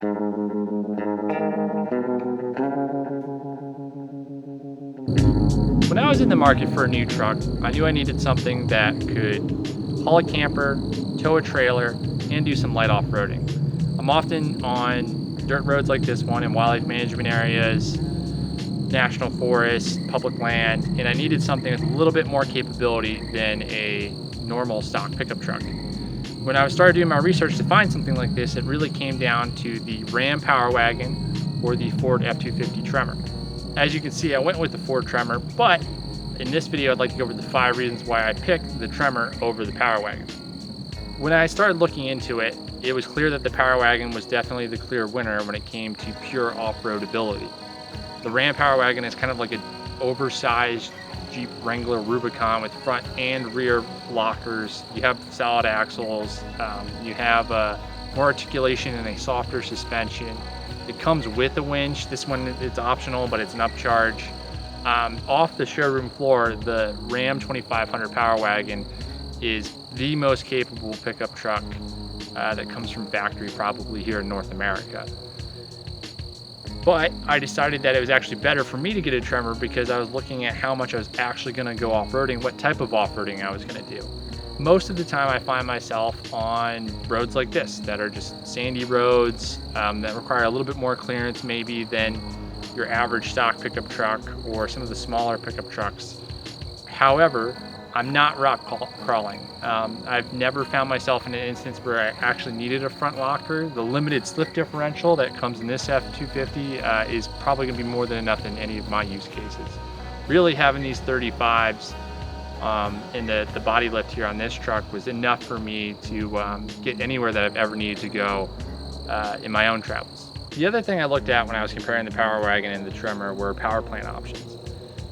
When I was in the market for a new truck, I knew I needed something that could haul a camper, tow a trailer, and do some light off-roading. I'm often on dirt roads like this one in wildlife management areas, national forests, public land, and I needed something with a little bit more capability than a normal stock pickup truck. When I started doing my research to find something like this, it really came down to the Ram Power Wagon or the Ford F250 Tremor. As you can see, I went with the Ford Tremor, but in this video, I'd like to go over the 5 reasons why I picked the Tremor over the Power Wagon. When I started looking into it, it was clear that the Power Wagon was definitely the clear winner when it came to pure off-road ability. The Ram Power Wagon is kind of like an oversized Jeep Wrangler Rubicon with front and rear lockers. You have solid axles. You have more articulation and a softer suspension. It comes with a winch. This one it's optional, but it's an upcharge. Off the showroom floor, the Ram 2500 Power Wagon is the most capable pickup truck that comes from factory probably here in North America. But I decided that it was actually better for me to get a Tremor because I was looking at how much I was actually going to go off-roading, what type of off-roading I was going to do. Most of the time I find myself on roads like this that are just sandy roads that require a little bit more clearance maybe than your average stock pickup truck or some of the smaller pickup trucks. However, I'm not rock crawling. I've never found myself in an instance where I actually needed a front locker. The limited slip differential that comes in this F250 is probably gonna be more than enough in any of my use cases. Really having these 35s and the body lift here on this truck was enough for me to get anywhere that I've ever needed to go in my own travels. The other thing I looked at when I was comparing the Power Wagon and the Tremor were power plant options.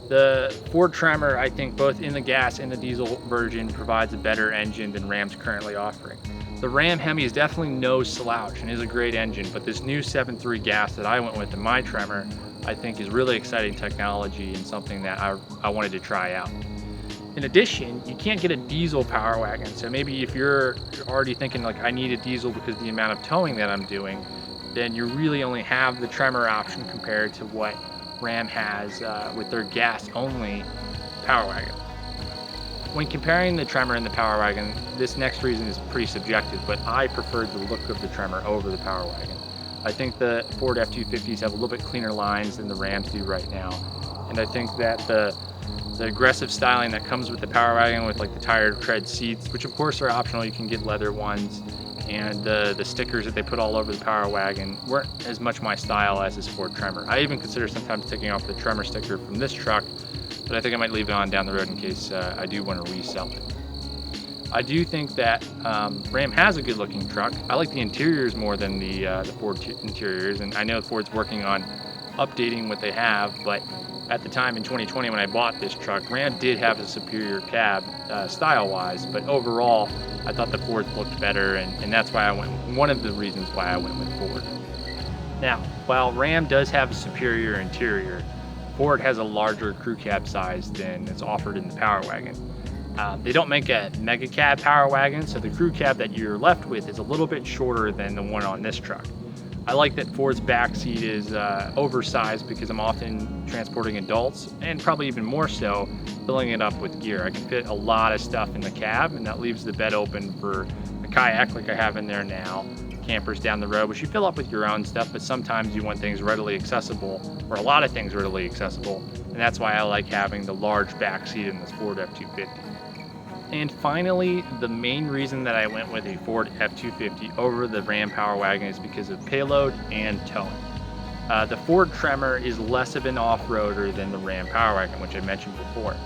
The Ford Tremor, I think both in the gas and the diesel version, provides a better engine than Ram's currently offering. The Ram Hemi is definitely no slouch and is a great engine, but this new 7.3 gas that I went with in my Tremor, I think is really exciting technology and something that I wanted to try out. In addition, you can't get a diesel Power Wagon, so maybe if you're already thinking like I need a diesel because of the amount of towing that I'm doing, then you really only have the Tremor option compared to what Ram has with their gas-only Power Wagon. When comparing the Tremor and the Power Wagon, this next reason is pretty subjective, but I preferred the look of the Tremor over the Power Wagon. I think the Ford F250s have a little bit cleaner lines than the Rams do right now, and I think that the aggressive styling that comes with the Power Wagon with like the tire tread seats, which of course are optional, you can get leather ones, and the stickers that they put all over the Power Wagon weren't as much my style as this Ford Tremor. I even consider sometimes taking off the Tremor sticker from this truck, but I think I might leave it on down the road in case I do want to resell it. I do think that Ram has a good looking truck. I like the interiors more than the Ford interiors, and I know Ford's working on updating what they have, but at the time in 2020 when I bought this truck, Ram did have a superior cab style-wise, but overall I thought the Fords looked better, and that's why one of the reasons why I went with Ford. Now, while Ram does have a superior interior, Ford has a larger crew cab size than is offered in the Power Wagon. They don't make a mega cab Power Wagon, so the crew cab that you're left with is a little bit shorter than the one on this truck. I like that Ford's back seat is oversized because I'm often transporting adults, and probably even more so filling it up with gear. I can fit a lot of stuff in the cab, and that leaves the bed open for a kayak like I have in there now, campers down the road, which you fill up with your own stuff, but sometimes you want things readily accessible, or a lot of things readily accessible, and that's why I like having the large back seat in this Ford F250. And finally, the main reason that I went with a Ford F250 over the Ram Power Wagon is because of payload and towing. The Ford Tremor is less of an off-roader than the Ram Power Wagon, which I mentioned before.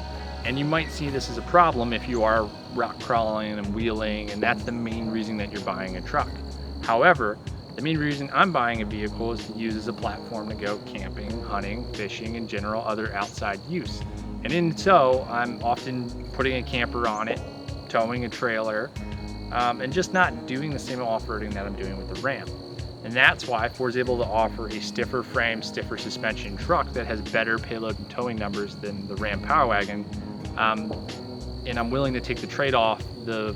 And you might see this as a problem if you are rock crawling and wheeling, and that's the main reason that you're buying a truck. However, the main reason I'm buying a vehicle is to use as a platform to go camping, hunting, fishing, and general other outside use. And in so, I'm often putting a camper on it, towing a trailer, and just not doing the same off-roading that I'm doing with the Ram. And that's why Ford's able to offer a stiffer frame, stiffer suspension truck that has better payload and towing numbers than the Ram Power Wagon. And I'm willing to take the trade-off, the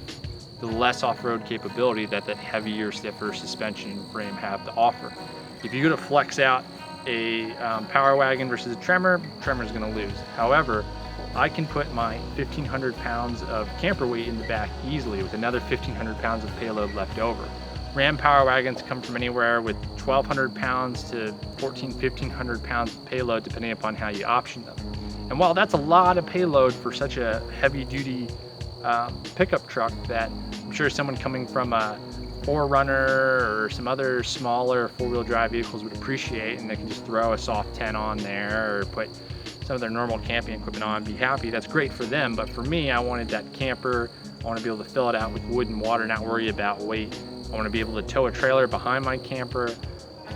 the less off-road capability that that heavier, stiffer suspension frame have to offer. If you go to flex out a Power Wagon versus a Tremor, Tremor's gonna lose. However, I can put my 1,500 pounds of camper weight in the back easily with another 1,500 pounds of payload left over. Ram Power Wagons come from anywhere with 1,200 pounds to 1,500 pounds of payload, depending upon how you option them. And while that's a lot of payload for such a heavy-duty pickup truck that I'm sure someone coming from a 4Runner or some other smaller four-wheel drive vehicles would appreciate, and they can just throw a soft 10 on there or put some of their normal camping equipment on and be happy, that's great for them. But for me, I wanted that camper. I want to be able to fill it out with wood and water, not worry about weight. I want to be able to tow a trailer behind my camper,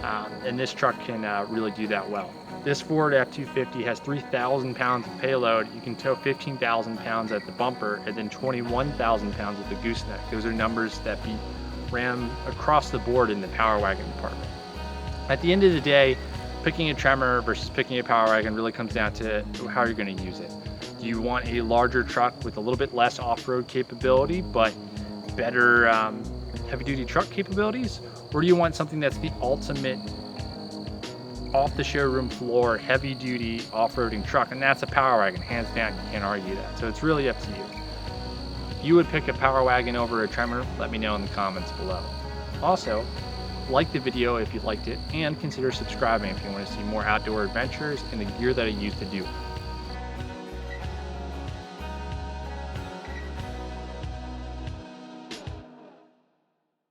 and this truck can really do that well. This Ford F250 has 3,000 pounds of payload. You can tow 15,000 pounds at the bumper and then 21,000 pounds at the gooseneck. Those are numbers that beat Ram across the board in the Power Wagon department. At the end of the day, picking a Tremor versus picking a Power Wagon really comes down to how you're going to use it. Do you want a larger truck with a little bit less off-road capability but better heavy-duty truck capabilities? Or do you want something that's the ultimate off the showroom floor heavy-duty off-roading truck? And that's a Power Wagon, hands down. You can't argue that. So it's really up to you. If you would pick a Power Wagon over a Tremor, let me know in the comments below. Also, like the video if you liked it, and consider subscribing if you want to see more outdoor adventures and the gear that I use to do it.